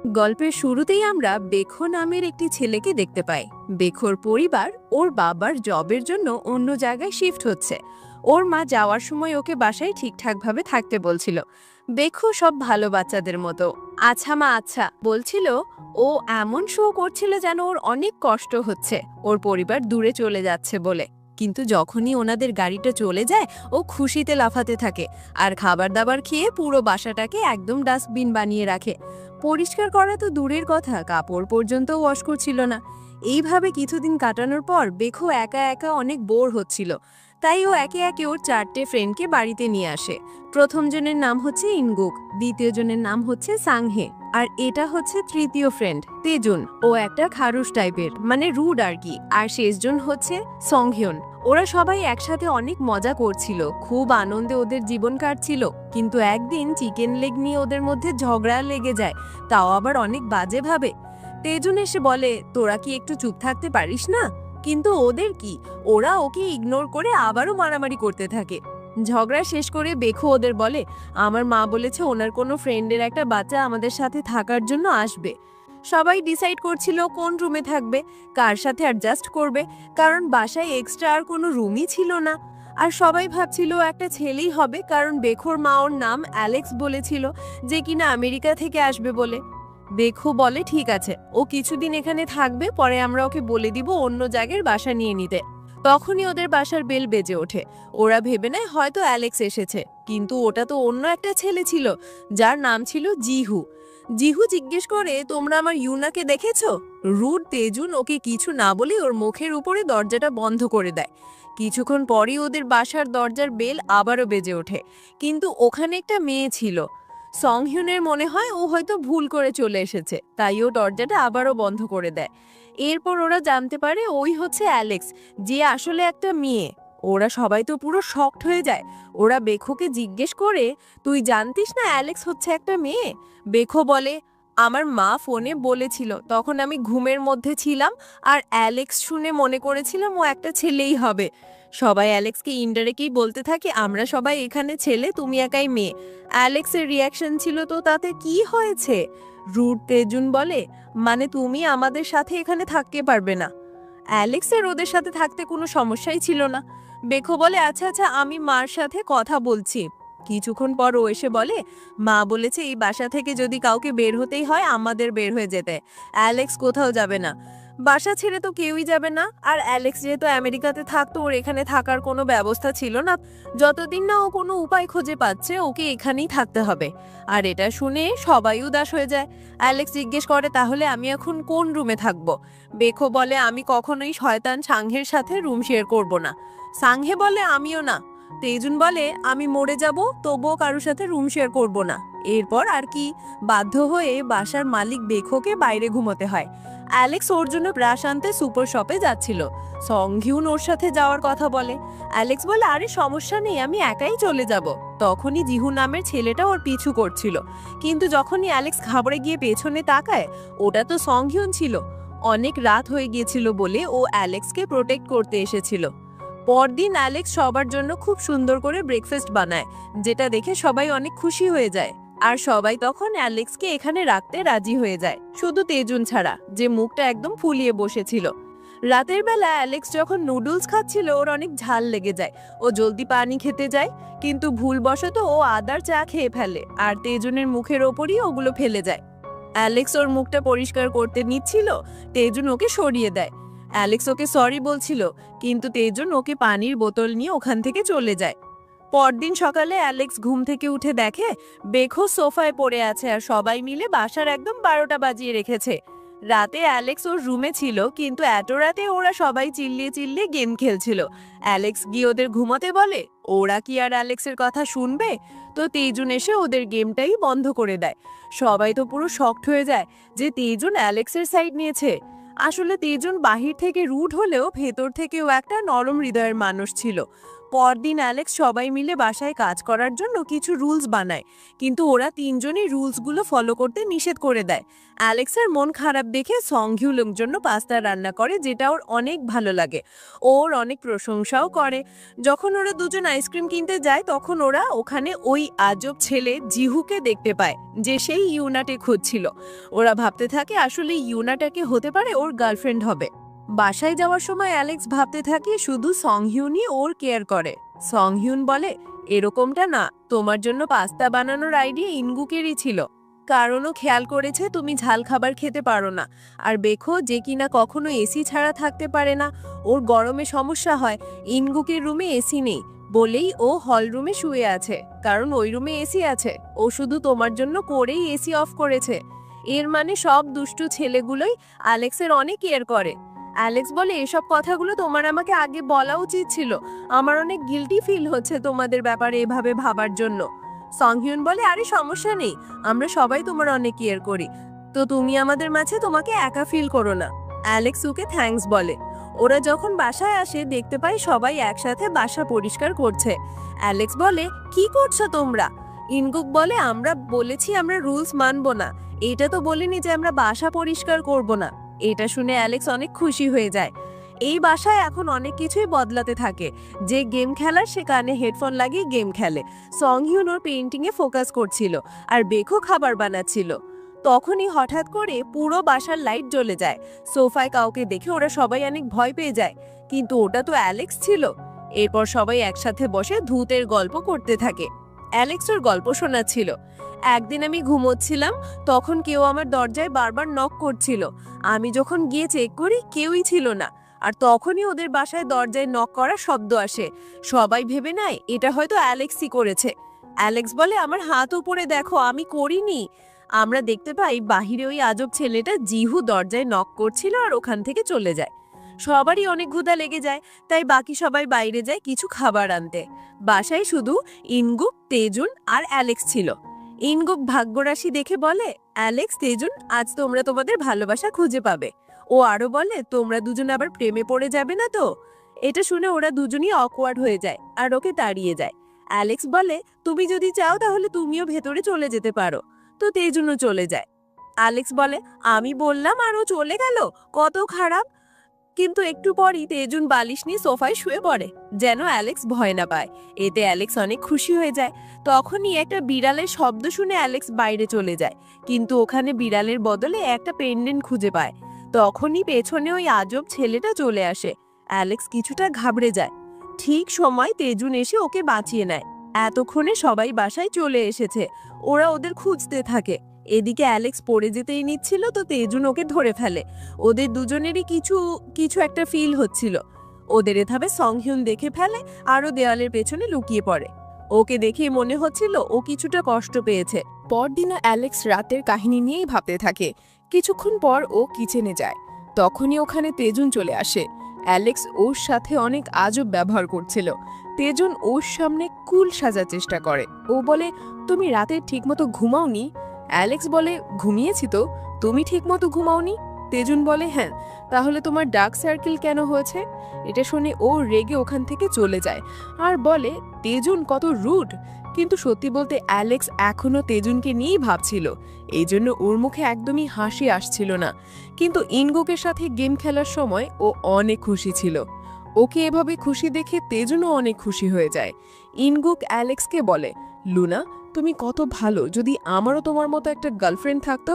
গল্পের শুরুতেই আমরা বেখো নামের একটি ছেলেকে দেখতে পাই। বেখোর পরিবার ওর বাবার জবের জন্য অন্য জায়গায় শিফট হচ্ছে। ওর মা যাওয়ার সময় ওকে বাসায় ঠিকঠাকভাবে থাকতে বলছিল। বেখো সব ভালো বাচ্চাদের মতো আচ্ছা মা আচ্ছা বলছিল। ও এমন শো করছিল যেন ওর অনেক কষ্ট হচ্ছে, ওর পরিবার দূরে চলে যাচ্ছে বলে। কিন্তু যখনই ওনাদের গাড়িটা চলে যায় ও খুশিতে লাফাতে থাকে আর খাবার দাবার খেয়ে পুরো বাসাটাকে একদম ডাস্টবিন বানিয়ে রাখে। পরিষ্কার করা তো দূরের কথা, কাপড় পর্যন্ত ওয়াশ করছিল না। এইভাবে কিছুদিন কাটানোর পর বেখো একা একা অনেক বোর হচ্ছিল। তাই ও একে একে ওর 4টে ফ্রেন্ডকে বাড়িতে নিয়ে আসে। প্রথম জনের নাম হচ্ছে ইনগুক, দ্বিতীয় জনের নাম হচ্ছে সাংহে, আর এটা হচ্ছে তৃতীয় ফ্রেন্ড তেজুন। ও একটা খারুশ টাইপের, মানে রুড আর কি। আর শেষজন হচ্ছে সংহ্যন। ওরা সবাই একসাথে অনেক মজা করছিল, খুব আনন্দে ওদের জীবন কাটছিল। কিন্তু একদিন চিকেন লেগ নিয়ে ওদের মধ্যে ঝগড়া লেগে যায়, তাও আবার অনেক বাজে ভাবে। তেজুন এসে বলে, তোরা কি একটু চুপ থাকতে পারিস না? কিন্তু ওদের কি, ওরা ওকে ইগনোর করে আবারও মারামারি করতে থাকে। ঝগড়া শেষ করে বেখো ওদের বলে, আমার মা বলেছে ওনার কোনো ফ্রেন্ডের একটা বাচ্চা আমাদের সাথে থাকার জন্য আসবে। সবাই ডিসাইড করছিল কোন রুমে থাকবে, কার সাথে অ্যাডজাস্ট করবে, কারণ বাসায় এক্সট্রা আর কোনো রুমই ছিল না। আর সবাই ভাবছিল একটা ছেলেই হবে, কারণ বেখোর মা ওর নাম অ্যালেক্স বলেছিল, যে কিনা আমেরিকা থেকে আসবে বলে। বেখো বলে ঠিক আছে, ও কিছুদিন এখানে থাকবে, পরে আমরা ওকে বলে দিব অন্য জায়গার বাসা নিয়ে নিতে। তখনই ওদের বাসার বেল বেজে ওঠে। ওরা ভেবে নেয় হয়তো অ্যালেক্স এসেছে, কিন্তু ওটা তো অন্য একটা ছেলে ছিল, যার নাম ছিল জিহু। জিহু জিজ্ঞেস করে, তোমরা আমার ইউনাকে দেখেছো? রুড তেজুন ওকে কিছু না বলে ওর মুখের উপরে দরজাটা বন্ধ করে দেয়। কিছুক্ষণ পরই ওদের বাসার দরজার বেল আবারও বেজে ওঠে, কিন্তু ওখানে একটা মেয়ে ছিল। সংহ্যনের মনে হয় ও হয়তো ভুল করে চলে এসেছে, তাই ও দরজাটা আবারও বন্ধ করে দেয়। এরপর ওরা জানতে পারে ওই হচ্ছে অ্যালেক্স, যে আসলে একটা মেয়ে। ওরা সবাই তো পুরো শকড হয়ে যায়। ওরা বেখোকে জিজ্ঞেস করে, তুই জানতিস না অ্যালেক্স হচ্ছে একটা মেয়ে? বেখো বলে, আমার মা ফোনে বলেছিল, তখন আমি ঘুমের মধ্যে ছিলাম, আর অ্যালেক্স শুনে মনে করেছিলাম ও একটা ছেলেই হবে। সবাই অ্যালেক্সকে ইনডাইরেক্টলি বলতে থাকে, আমরা সবাই এখানে ছেলে, তুমি একাই মেয়ে। অ্যালেক্সের রিয়াকশন ছিল, তো তাতে কি হয়েছে? রুড তেজুন বলে, মানে তুমি আমাদের সাথে এখানে থাকতে পারবে না। অ্যালেক্সের ওদের সাথে থাকতে কোনো সমস্যাই ছিল না। বেখো বলে, আচ্ছা আচ্ছা, আমি মার সাথে কথা বলছি। কিছুক্ষণ পর ও এসে বলে, মা বলেছে এই বাসা থেকে যদি কাউকে বের হতেই হয় আমাদের বের হয়ে যেতে। অ্যালেক্স কোথাও যাবে না, বাসা ছেড়ে তো কেউই যাবে না। আর অ্যালেক্স যেহেতু আমেরিকাতে থাকতো, ওর এখানে থাকার কোনো ব্যবস্থা ছিল না। যতদিন না ও কোনো উপায় খুঁজে পাচ্ছে, ওকে এখানেই থাকতে হবে। আর এটা শুনে সবাই উদাস হয়ে যায়। অ্যালেক্স জিজ্ঞেস করে, তাহলে আমি এখন কোন রুমে থাকবো? বেখো বলে, আমি কখনোই শয়তান সাংহের সাথে রুম শেয়ার করব না। সাংহে বলে, আমিও না। তেজুন বলে, আমি মরে যাব তবুও কারোর সাথে রুম শেয়ার করব না। এরপর আর কি, বাধ্য হয়ে বাসার মালিক বেখোকে বাইরে ঘুমোতে হয়। অ্যালেক্স ওর জন্য ব্রাশ আনতে সুপার শপে যাচ্ছিল। সংঘিউন ওর সাথে যাওয়ার কথা বলে। অ্যালেক্স বলে, আরে সমস্যা নেই, আমি একাই চলে যাব। তখনই জিহু নামের ছেলেটা ওর পিছু করছিল, কিন্তু যখনই অ্যালেক্স ঘাবড়ে গিয়ে পেছনে তাকায়, ওটা তো সংঘিউন ছিল। অনেক রাত হয়ে গিয়েছিল বলে ও অ্যালেক্সকে প্রোটেক্ট করতে এসেছিল। পরদিন অ্যালেক্স সবার জন্য খুব সুন্দর করে ব্রেকফাস্ট বানায়, যেটা দেখে সবাই অনেক খুশি হয়ে যায়। আর সবাই তখন অ্যালেক্সকে এখানে রাখতে রাজি হয়ে যায়, শুধু তেজুন ছাড়া, যে মুখটা একদম ফুলিয়ে বসেছিল। রাতের বেলা অ্যালেক্স যখন নুডলস খাচ্ছিল, ওর অনেক ঝাল লেগে যায়। ও জলদি পানি খেতে যায়, কিন্তু ভুলবশত ও আদার চা খেয়ে ফেলে, আর তেজুনের মুখের ওপরই ওগুলো ফেলে যায়। অ্যালেক্স ওর মুখটা পরিষ্কার করতে নিচ্ছিল, তেজুন ওকে সরিয়ে দেয়। অ্যালেক্স ওকে সরি বলছিল, কিন্তু তেজুন ওকে পানির বোতল নিয়ে ওখান থেকে চলে যায়। পরদিন সকালে অ্যালেক্স ঘুম থেকে উঠে দেখে বেখো সোফায় পড়ে আছে, আর সবাই মিলে বাসার একদম 12টা বাজিয়ে রেখেছে। রাতে অ্যালেক্স ওর রুমে ছিল, কিন্তু এত রাতে ওরা সবাই চিল্লিয়ে চিল্লিয়ে গেম খেলছিল। অ্যালেক্স গিয়ে ওদের ঘুমাতে বলে, ওরা কি আর অ্যালেক্সের কথা শুনবে? তো তেজুন এসে ওদের গেমটাই বন্ধ করে দেয়। সবাই তো পুরো শকড হয়ে যায় যে তেজুন অ্যালেক্সের সাইড নিয়েছে। আসলে তেজুন বাহির থেকে রুড হলেও ভেতর থেকেও একটা নরম হৃদয়ের মানুষ ছিল। পরদিন অ্যালেক্স সবাই মিলে বাসায় কাজ করার জন্য কিছু রুলস বানায়, কিন্তু ওরা তিনজনই রুলসগুলো ফলো করতে নিষেধ করে দেয়। অ্যালেক্সের মন খারাপ দেখে সংঘিউল ওর জন্য পাস্তা রান্না করে, যেটা ওর অনেক ভালো লাগে। ওর অনেক প্রশংসাও করে। যখন ওরা দুজন আইসক্রিম কিনতে যায় তখন ওরা ওখানে ওই আজব ছেলে জিহুকে দেখতে পায়, যে সেই ইউনাটে খুঁজছিল। ওরা ভাবতে থাকে আসলে ইউনাটাকে হতে পারে ওর গার্লফ্রেন্ড হবে। বাসায় যাওয়ার সময় অ্যালেক্স ভাবতে থাকে শুধু সংহিউনই ওর কেয়ার করে। সংহিউন বলে, এরকমটা না, তোমার জন্য পাস্তা বানানোর আইডিয়া ইনগুকেরই ছিল, কারণও খেয়াল করেছে তুমি ঝাল খাবার খেতে পারো না। আর বেখো, যে কিনা কখনো এসি ছাড়া থাকতে পারে না, ওর গরমে সমস্যা হয়। ইনগুকের রুমে এসি নেই বলেই ও হল রুমে শুয়ে আছে, কারণ ওই রুমে এসি আছে। ও শুধু তোমার জন্য করেই এসি অফ করেছে। এর মানে সব দুষ্টু ছেলেগুলোই অ্যালেক্সের অনেক কেয়ার করে। অ্যালেক্স বলে, এসব কথাগুলো তোমার আমাকে আগে বলা উচিত ছিল। আমার অনেক গিল্টি ফিল হচ্ছে তোমাদের ব্যাপারে এভাবে ভাবার জন্য। সংহিউন বলে, আরে সমস্যা নেই, আমরা সবাই তোমার অনেক কেয়ার করি, তো তুমি আমাদের মাঝে তোমাকে একা ফিল করো না। অ্যালেক্স ওকে থ্যাঙ্কস বলে। ওরা যখন বাসায় আসে দেখতে পায় সবাই একসাথে বাসা পরিষ্কার করছে। অ্যালেক্স বলে, কি করছো তোমরা? ইনগুক বলে, আমরা বলেছি আমরা রুলস মানবো না, এটা তো বলিনি যে আমরা বাসা পরিষ্কার করব না। এটা শুনে অ্যালেক্স অনেক খুশি হয়ে যায়। এই বাসায় এখন অনেক কিছুই বদলাতে থাকে। যে গেম খেলার সে কানে হেডফোন লাগিয়ে গেম খেলে। সংহিউন ওর পেইন্টিংয়ে ফোকাস করছিল আর বেখো খাবার বানাচ্ছিল। তখনই হঠাৎ করে পুরো বাসার লাইট জ্বলে যায়। সোফায় কাউকে দেখে ওরা সবাই অনেক ভয় পেয়ে যায়, কিন্তু ওটা তো অ্যালেক্স ছিল। এরপর সবাই একসাথে বসে ভূতের গল্প করতে থাকে। অ্যালেক্স ওর গল্প শোনাচ্ছিল। একদিন আমি ঘুমোচ্ছিলাম, তখন কেউ আমার দরজায় বারবার নক করছিল। আমি যখন গিয়ে চেক করি কেউই ছিল না, আর তখনই ওদের বাসায় দরজায় নক করার শব্দ আসে। সবাই ভেবে নেয় এটা হয়তো অ্যালেক্সই করেছে। অ্যালেক্স বলে, আমার হাত উপরে দেখো, আমি করিনি। আমরা দেখতে পাই বাহিরে ওই আজব ছেলেটা জিহু দরজায় নক করছিল আর ওখান থেকে চলে যায়। সবারই অনেক ক্ষুধা লেগে যায়, তাই বাকি সবাই বাইরে যায় কিছু খাবার আনতে। বাসায় শুধু ইনগুক, তেজুন আর অ্যালেক্স ছিল। ইনগুক ভাগ্যরাশি দেখে বলে, অ্যালেক্স, তেজুন, আজ তোমরা তোমাদের ভালোবাসা খুঁজে পাবে। ও আরো বলে, তোমরা দুজন আবার প্রেমে পড়ে যাবে না তো? এটা শুনে ওরা দুজনই অকওয়ার্ড হয়ে যায় আর ওকে তাড়িয়ে যায়। অ্যালেক্স বলে, তুমি যদি চাও তাহলে তুমিও ভেতরে চলে যেতে পারো। তো তেজুনও চলে যায়। অ্যালেক্স বলে, আমি বললাম আর ও চলে গেল, কত খারাপ। কিন্তু একটু পরই তেজুন বালিশ নিয়ে সোফায় শুয়ে পড়ে, যেন অ্যালেক্স ভয় না পায়। এতে অ্যালেক্স অনেক খুশি হয়ে যায়। তখনই একটা বিড়ালের শব্দ শুনে অ্যালেক্স বাইরে চলে যায়, কিন্তু ওখানে বিড়ালের বদলে একটা পেন্ডেন্ট খুঁজে পায়। তখনই পেছনে ওই আজব ছেলেটা চলে আসে। অ্যালেক্স কিছুটা ঘাবড়ে যায়। ঠিক সময় তেজুন এসে ওকে বাঁচিয়ে নেয়। এতক্ষণে সবাই বাসায় চলে এসেছে। ওরা ওদের খুঁজতে থাকে। এদিকে অ্যালেক্স পড়ে যেতেই নিচ্ছিল, তো তেজুন ওকে ধরে ফেলে। ওদের দুজনেরই কিছু কিছু একটা ফিল হচ্ছিল। ওদের এভাবে সংহিউন দেখে ফেলে আরও দেওয়ালের পেছনে লুকিয়ে পড়ে। ওকে দেখে মনে হচ্ছিল ও কিছুটা কষ্ট পেয়েছে। পরদিনও অ্যালেক্স রাতের কাহিনী নিয়েই ভাবতে থাকে। কিছুক্ষণ পর ও কিচেনে যায়। তখনই ওখানে তেজুন চলে আসে। অ্যালেক্স ওর সাথে অনেক আজব ব্যবহার করছিল। তেজুন ওর সামনে কুল সাজার চেষ্টা করে। ও বলে, তুমি রাতে ঠিকমতো ঘুমাওনি? অ্যালেক্স বলে, ঘুমিয়েছি তো, তুমি ঠিকমতো ঘুমাওনি? তেজুন বলে, হ্যাঁ, তাহলে তোমার ডার্ক সার্কেল কেন হয়েছে? এটা শুনে ও রেগে ওখান থেকে চলে যায় আর বলে, তেজুন কত রুড। কিন্তু সত্যি বলতে অ্যালেক্স এখনো তেজুনকে নিয়েই ভাবছিল, এই জন্য ওর মুখে একদমই হাসি আসছিল না। কিন্তু ইনগুকের সাথে গেম খেলার সময় ও অনেক খুশি ছিল। ওকে এভাবে খুশি দেখে তেজুনও অনেক খুশি হয়ে যায়। ইনগুক অ্যালেক্সকে বলে, লুনা, তুমি কত ভালো, যদি আমারও তোমার মতো একটা গার্লফ্রেন্ড থাকতো।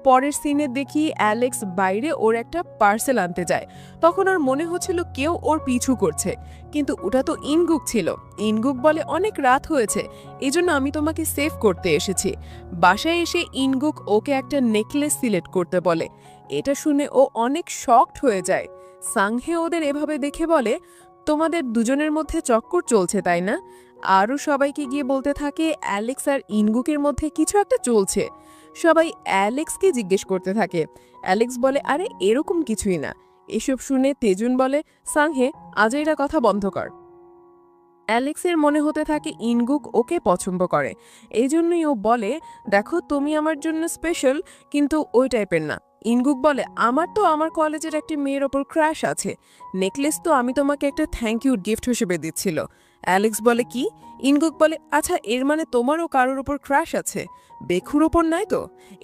পরের সিনে দেখি অ্যালেক্স বাইরে ওর একটা পার্সেল আনতে যায়। তখন আর মনে হচ্ছিল কেউ ওর পিছু করছে, কিন্তু ওটা তো ইনগুক ছিল। ইনগুক বলে, অনেক রাত হয়েছে, এজন্য আমি তোমাকে সেভ করতে এসেছি। বাসায় এসে ইনগুক ওকে একটা নেকলেস সিলেক্ট করতে বলে। এটা শুনে ও অনেক শকড হয়ে যায়। সাংহে ওদের এভাবে দেখে বলে, তোমাদের দুজনের মধ্যে চক্কর চলছে, তাই না? আরও সবাইকে গিয়ে বলতে থাকে অ্যালেক্স আর ইনগুকের মধ্যে কিছু একটা চলছে। সবাই অ্যালেক্সকে জিজ্ঞেস করতে থাকে। অ্যালেক্স বলে, আরে এরকম কিছুই না। এসব শুনে তেজুন বলে, সাংহে, আজ এটা কথা বন্ধ কর। অ্যালেক্সের মনে হতে থাকে ইনগুক ওকে পছন্দ করে। এই জন্যই ও বলে, দেখো, তুমি আমার জন্য স্পেশাল, কিন্তু ওই টাইপের না। ইনগুক বলে, আমার তো আমার কলেজের একটি মেয়ের ওপর ক্রাশ আছে। নেকলেস তো আমি তোমাকে একটা থ্যাংক ইউ গিফট হিসেবে দিচ্ছিল। অ্যালেক্স বলে কি? ইনগুক বলে আচ্ছা এর মানে তোমারও কারোর ওপর ক্রাশ আছে, বেখুর ওপর নাই তো?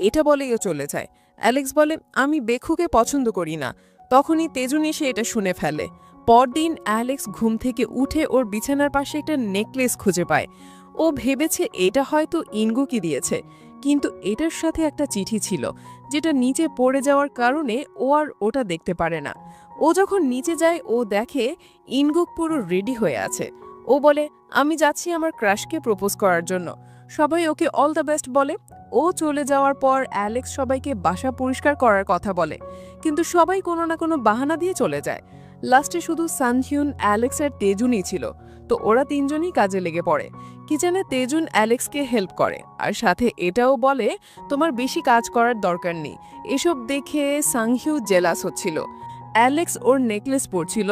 এটা বলেই ও চলে যায়। অ্যালেক্স বলে আমি বেখুকে পছন্দ করি না। তখনই তেজুন এসে এটা শুনে ফেলে। পরদিন অ্যালেক্স ঘুম থেকে উঠে ওর বিছানার পাশে একটা নেকলেস খুঁজে পায়। ও ভেবেছে এটা হয়তো ইনগুকই দিয়েছে, কিন্তু এটার সাথে একটা চিঠি ছিল যেটা নিচে পড়ে যাওয়ার কারণে ও আর ওটা দেখতে পারে না। ও যখন নিচে যায় ও দেখে ইনগুক পুরো রেডি হয়ে আছে। ও বলে আমি যাচ্ছি আমার ক্রাশকে প্রপোজ করার জন্য। সবাই ওকে অল দ্য বেস্ট বলে। ও চলে যাওয়ার পর অ্যালেক্স সবাইকে বাসা পরিষ্কার করার কথা বলে, কিন্তু সবাই কোনো না কোনো বাহানা দিয়ে চলে যায়। লাস্টে শুধু সানহিউন, অ্যালেক্স আর তেজুনই ছিল। তো ওরা তিনজনই কাজে লেগে পড়ে। কিচেনে তেজুন অ্যালেক্সকে হেল্প করে আর সাথে এটাও বলে তোমার বেশি কাজ করার দরকার নেই। এসব দেখে সাংহিউ জেলাস হচ্ছিল। অ্যালেক্স ওর নেকলেস পরছিল,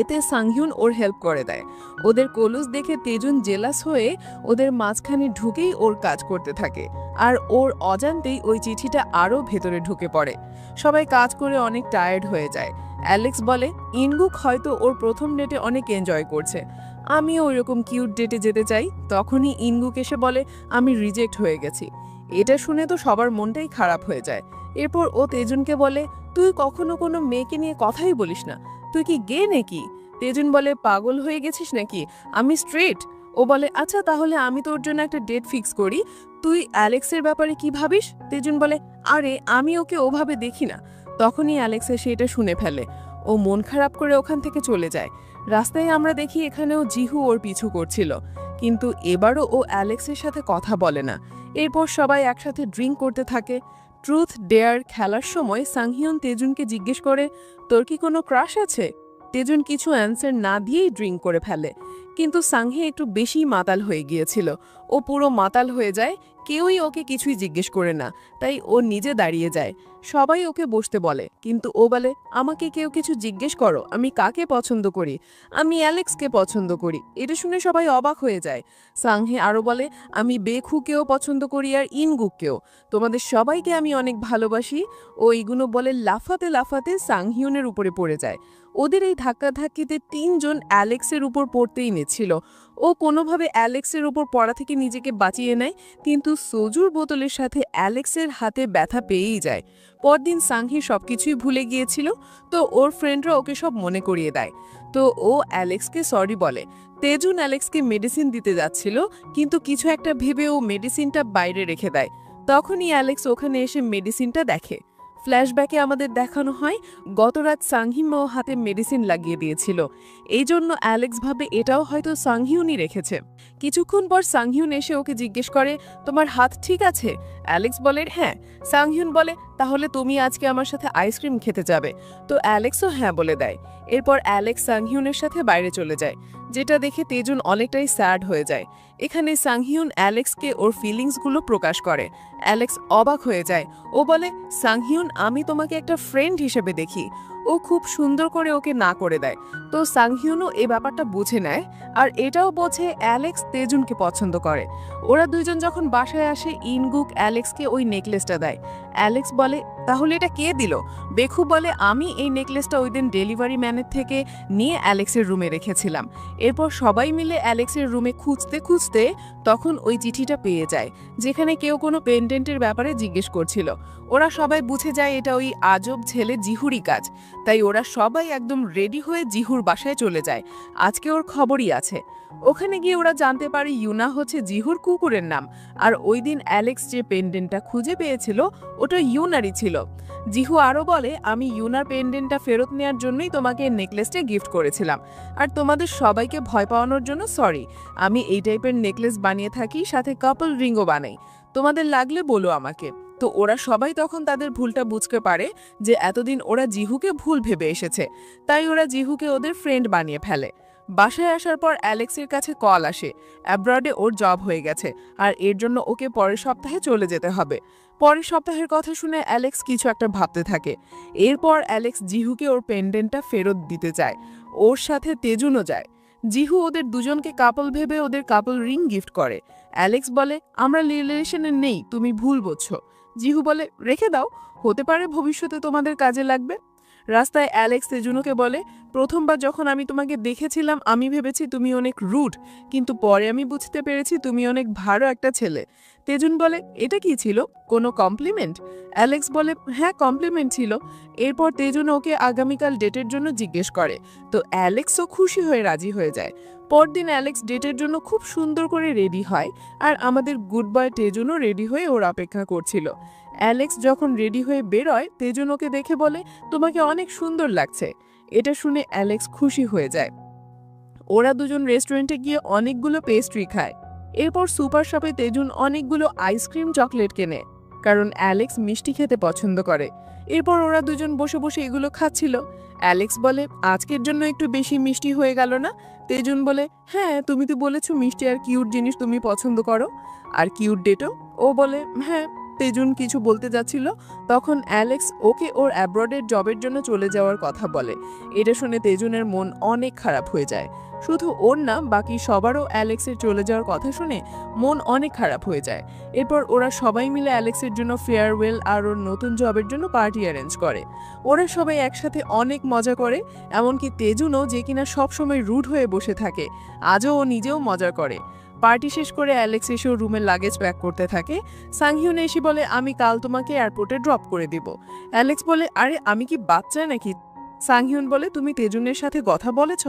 এতে সাংহিউন ওর হেল্প করে দেয়। ওদের কলুস দেখে তেজুন জেলাস হয়ে ওদের মাঝখানে ঢুকেই ওর কাজ করতে থাকে, আর ওর অজান্তেই ওই চিঠিটা আরও ভেতরে ঢুকে পড়ে। সবাই কাজ করে অনেক টায়ার্ড হয়ে যায়। অ্যালেক্স বলে ইনগুক হয়তো ওর প্রথম ডেটে অনেক এনজয় করছে, আমিও ওইরকম কিউট ডেটে যেতে চাই। তখনই ইনগুক এসে বলে আমি রিজেক্ট হয়ে গেছি। এটা শুনে তো সবার মনটাই খারাপ হয়ে যায়। এরপর ও তেজুনকে বলে তুই কখনো কোনো মেয়েকে নিয়ে কথাই বলিস না, তুই কি গে নাকি? তেজুন বলে পাগল হয়ে গেছিস নাকি, আমি স্ট্রেট। ও বলে আচ্ছা তাহলে আমি তোর জন্য একটা ডেট ফিক্স করি, তুই অ্যালেক্সের ব্যাপারে কি ভাবিস? তেজুন বলে আরে আমি ওকে ওভাবে দেখি না। তখনই অ্যালেক্স সেটা শুনে ফেলে। ও মন খারাপ করে ওখান থেকে চলে যায়। রাস্তায় আমরা দেখি এখানেও জিহু ওর পিছু করছিল, কিন্তু এবারও ও অ্যালেক্সের সাথে কথা বলে না। এরপর সবাই একসাথে ড্রিঙ্ক করতে থাকে। ট্রুথ ডেয়ার খেলার সময় সাংহিউন তেজুনকে জিজ্ঞেস করে তোর কি কোনো ক্রাশ আছে? তেজুন কিছু অ্যান্সার না দিয়েই ড্রিঙ্ক করে ফেলে, কিন্তু সাংহে একটু বেশি মাতাল হয়ে গিয়েছিল। ও পুরো মাতাল হয়ে যায়, কেউই ওকে কিছুই জিজ্ঞেস করে না, তাই ও নিজে দাঁড়িয়ে যায়। সবাই ওকে বসতে বলে, কিন্তু ও বলে আমাকে কেউ কিছু জিজ্ঞেস করো আমি কাকে পছন্দ করি, আমি অ্যালেক্সকে পছন্দ করি। এটা শুনে সবাই অবাক হয়ে যায়। সাংহে আরও বলে আমি বেখুকেও পছন্দ করি আর ইনগুককেও, তোমাদের সবাইকে আমি অনেক ভালোবাসি। ও এইগুলো বলে লাফাতে লাফাতে সাংহিউনের উপরে পড়ে যায়। ওদের এই ধাক্কাধাক্কিতে তিনজন অ্যালেক্সের উপর পড়তেই নিচ্ছিল। ও কোনোভাবে অ্যালেক্সের উপর পড়া থেকে নিজেকে বাঁচিয়ে নেয়, কিন্তু সোজুর বোতলের সাথে অ্যালেক্সের হাতে ব্যথা পেয়েই যায়। পরদিন সাংহি সবকিছুই ভুলে গিয়েছিল, তো ওর ফ্রেন্ডরা ওকে সব মনে করিয়ে দেয়। তো ও অ্যালেক্সকে সরি বলে। তেজুন অ্যালেক্সকে মেডিসিন দিতে যাচ্ছিল, কিন্তু কিছু একটা ভেবে ও মেডিসিনটা বাইরে রেখে দেয়। তখনই অ্যালেক্স ওখানে এসে মেডিসিনটা দেখে। ফ্ল্যাশব্যাকে আমাদের দেখানো হয় গতরাত সাংহিম ও হাতে মেডিসিন লাগিয়ে দিয়েছিল। এই জন্য অ্যালেক্স ভাবে এটাও হয়তো সাংহিউনই রেখেছে। কিছুক্ষণ পর সাংহিউন এসে ওকে জিজ্ঞেস করে তোমার হাত ঠিক আছে? অ্যালেক্স বলে হ্যাঁ। সাংহিউন বলে তাহলে তুমি আজকে আমার সাথে আইসক্রিম খেতে যাবে? তো অ্যালেক্সও হ্যাঁ বলে দেয়। এরপর অ্যালেক্স সাংহিউনের সাথে বাইরে চলে যায়, যেটা দেখে তেজুন অনেকটাই স্যাড হয়ে যায়। এখানে সাংহিউন অ্যালেক্সকে ওর ফিলিংসগুলো প্রকাশ করে। অ্যালেক্স অবাক হয়ে যায়। ও বলে সাংহিউন আমি তোমাকে একটা ফ্রেন্ড হিসেবে দেখি। ও খুব সুন্দর করে ওকে না করে দেয়। তো সাংহিউনও এই ব্যাপারটা বুঝে নেয়, আর এটাও বোঝে অ্যালেক্স তেজুনকে পছন্দ করে। ওরা দুইজন যখন বাসায় আসে ইনগুক অ্যালেক্সকে ওই নেকলেসটা দেয়। অ্যালেক্স বলে তাহলে এটা কে দিল? বেখু বলে আমি এই নেকলেসটা ওই দিন ডেলিভারি ম্যানের থেকে নিয়ে অ্যালেক্সের রুমে রেখেছিলাম। এরপর সবাই মিলে অ্যালেক্সের রুমে খুঁজতে খুঁজতে তখন ওই চিঠিটা পেয়ে যায়, যেখানে কেউ কোনো পেন্ডেন্টের ব্যাপারে জিজ্ঞেস করছিল। ওরা সবাই বুঝে যায় এটা ওই আজব ছেলে জিহুরই কাজ, তাই ওরা সবাই একদম রেডি হয়ে জিহুর বাসায় চলে যায়। আজকে ওর খবরই আছে। ওখানে গিয়ে ওরা জানতে পারে ইউনা হচ্ছে জিহুর কুকুরের নাম, আর ওই দিন অ্যালেক্স যে পেন্ডেন্টটা খুঁজে পেয়েছিল ওটা ইউনারই ছিল। জিহু আরও বলে আমি ইউনার পেন্ডেন্টটা ফেরত নেওয়ার জন্যই তোমাকে নেকলেসটা গিফট করেছিলাম, আর তোমাদের সবাইকে ভয় পাওয়ানোর জন্য সরি। আমি এই টাইপের নেকলেস বানিয়ে থাকি, সাথে কাপল রিংও বানাই, তোমাদের লাগলে বলো আমাকে। তো ওরা সবাই তখন তাদের ভুলটা বুঝতে পারে যে এতদিন ওরা জিহুকে ভুল ভেবে এসেছে, তাই ওরা জিহুকে ওদের ফ্রেন্ড বানিয়ে ফেলে। বাসায় আসার পর অ্যালেক্সের কাছে কল আসে অ্যাব্রডে ওর জব হয়ে গেছে, আর এর জন্য ওকে পরের সপ্তাহে চলে যেতে হবে। পরের সপ্তাহের কথা শুনে অ্যালেক্স কিছু একটা ভাবতে থাকে। এরপর অ্যালেক্স জিহুকে ওর পেন্ডেন্টটা ফেরত দিতে চায়। ওর সাথে তেজুনও যায়। জিহু ওদের দুজনকে কাপল ভেবে ওদের কাপল রিং গিফট করে। অ্যালেক্স বলে আমরা রিলেশনে নেই, তুমি ভুল বুঝছো। জিহু বলে রেখে দাও, হতে পারে ভবিষ্যতে তোমাদের কাজে লাগবে। রাস্তায় অ্যালেক্স তেজুনোকে বলে, প্রথমবার যখন আমি তোমাকে দেখেছিলাম আমি ভেবেছি তুমি অনেক রুড, কিন্তু পরে আমি বুঝতে পেরেছি তুমি অনেক ভালো একটা ছেলে। তেজুন বলে, এটা কি ছিল, কোনো কমপ্লিমেন্ট? অ্যালেক্স বলে, হ্যাঁ কমপ্লিমেন্ট ছিল। এরপর তেজুন ওকে আগামীকাল ডেটের জন্য জিজ্ঞেস করে, তো অ্যালেক্সও খুশি হয়ে রাজি হয়ে যায়। পরদিন অ্যালেক্স ডেটের জন্য খুব সুন্দর করে রেডি হয়, আর আমাদের গুড বয় তেজুনও রেডি হয়ে ওর অপেক্ষা করছিল। অ্যালেক্স যখন রেডি হয়ে বেরোয়, তেজুন ওকে দেখে বলে, তোমাকে অনেক সুন্দর লাগছে। এটা শুনে অ্যালেক্স খুশি হয়ে যায়। ওরা দুজন রেস্টুরেন্টে গিয়ে অনেকগুলো পেস্ট্রি খায়। এরপর সুপার শপে তেজুন অনেকগুলো আইসক্রিম চকলেট কেনে, কারণ অ্যালেক্স মিষ্টি খেতে পছন্দ করে। এরপর ওরা দুজন বসে বসে এগুলো খাচ্ছিল। অ্যালেক্স বলে, আজকের জন্য একটু বেশি মিষ্টি হয়ে গেল না? তেজুন বলে, হ্যাঁ তুমি তো বলেছো মিষ্টি আর কিউট জিনিস তুমি পছন্দ করো, আর কিউট ডেটও। ও বলে, হ্যাঁ। তেজুন কিছু বলতে যাচ্ছিল, তখন অ্যালেক্স ওকে ওর অ্যাব্রডের জবের জন্য চলে যাওয়ার কথা বলে। এটা শুনে তেজুনের মন অনেক খারাপ হয়ে যায়। শুধু ওর না, বাকি সবারও অ্যালেক্সের চলে যাওয়ার কথা শুনে মন অনেক খারাপ হয়ে যায়। এরপর ওরা সবাই মিলে অ্যালেক্সের জন্য ফেয়ারওয়েল আর ওর নতুন জবের জন্য পার্টি অ্যারেঞ্জ করে। ওরা সবাই একসাথে অনেক মজা করে, এমনকি তেজুনও, যে কিনা সবসময় রুড হয়ে বসে থাকে, আজও ও নিজেও মজা করে। পার্টি শেষ করে অ্যালেক্স এসেও রুমের লাগেজ প্যাক করতে থাকে। সাংহিউন এসে বলে, আমি কাল তোমাকে এয়ারপোর্টে ড্রপ করে দিব। অ্যালেক্স বলে, আরে আমি কি বাচ্চা নাকি? সাংহিউন বলে, তুমি তেজুনের সাথে কথা বলেছ?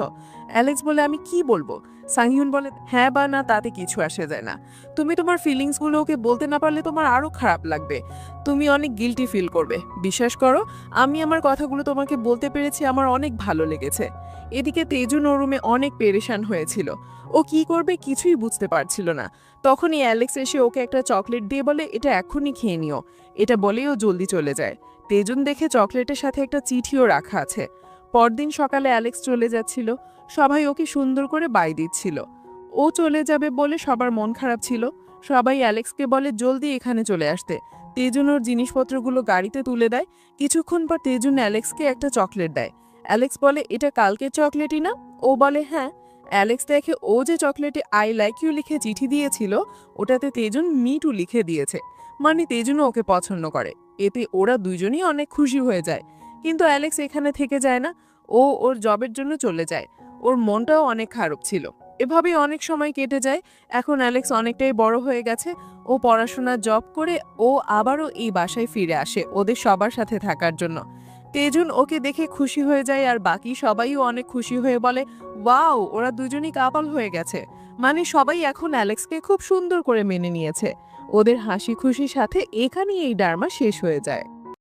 অ্যালেক্স বলে, আমি কি বলবো? সাংহিউন বলে, হ্যাঁ বা না তাতে কিছু আসে যায় না। তুমি তোমার ফিলিংসগুলো ওকে বলতে না পারলে তোমার আরো খারাপ লাগবে, তুমি অনেক গিল্টি ফিল করবে। বিশ্বাস করো, আমি আমার কথাগুলো তোমাকে বলতে পেরেছি, আমার অনেক ভালো লেগেছে। এদিকে তেজুন ওর রুমে অনেক পেরেশান হয়েছিল। ও কি করবে কিছুই বুঝতে পারছিল না। তখনই অ্যালেক্স এসে ওকে একটা চকলেট দিয়ে বলে, এটা এখনই খেয়ে নিও। এটা বলেই ও জলদি চলে যায়। তেজুন দেখে চকলেটের সাথে একটা চিঠিও রাখা আছে। পরদিন সকালে অ্যালেক্স চলে যাচ্ছিল, সবাই ওকে সুন্দর করে বাই দিচ্ছিল। ও চলে যাবে বলে সবার মন খারাপ ছিল। সবাই অ্যালেক্সকে বলে জলদি এখানে চলে আসতে। তেজুন ওর জিনিসপত্রগুলো গাড়িতে তুলে দেয়। কিছুক্ষণ পর তেজুন অ্যালেক্সকে একটা চকলেট দেয়। অ্যালেক্স বলে, এটা কালকের চকলেটই না? ও বলে, হ্যাঁ। অ্যালেক্স দেখে ও যে চকলেটে আই লাইক ইউ লিখে চিঠি দিয়েছিল, ওটাতে তেজুন মি টু লিখে দিয়েছে, মানে তেজুনও ওকে পছন্দ করে। এতে ওরা দুইজনই অনেক খুশি হয়ে যায়। কিন্তু অ্যালেক্স এখানে থেকে যায় না, ও ওর জবের জন্য চলে যায়। ওর মনটাও অনেক খারাপ ছিল। এভাবেই অনেক সময় কেটে যায়। এখন অ্যালেক্স অনেকটাই বড় হয়ে গেছে। ও পড়াশোনা জব করে ও আবারও এই বাসায় ফিরে আসে ওদের সবার সাথে থাকার জন্য। তেজুন ওকে দেখে খুশি হয়ে যায়, আর বাকি সবাইও অনেক খুশি হয়ে বলে, ওয়াও, ওরা দুজনই কাপল হয়ে গেছে। মানে সবাই এখন অ্যালেক্সকে খুব সুন্দর করে মেনে নিয়েছে। ওদের হাসি খুশির সাথে এখানেই এই ড্রামা শেষ হয়ে যায়।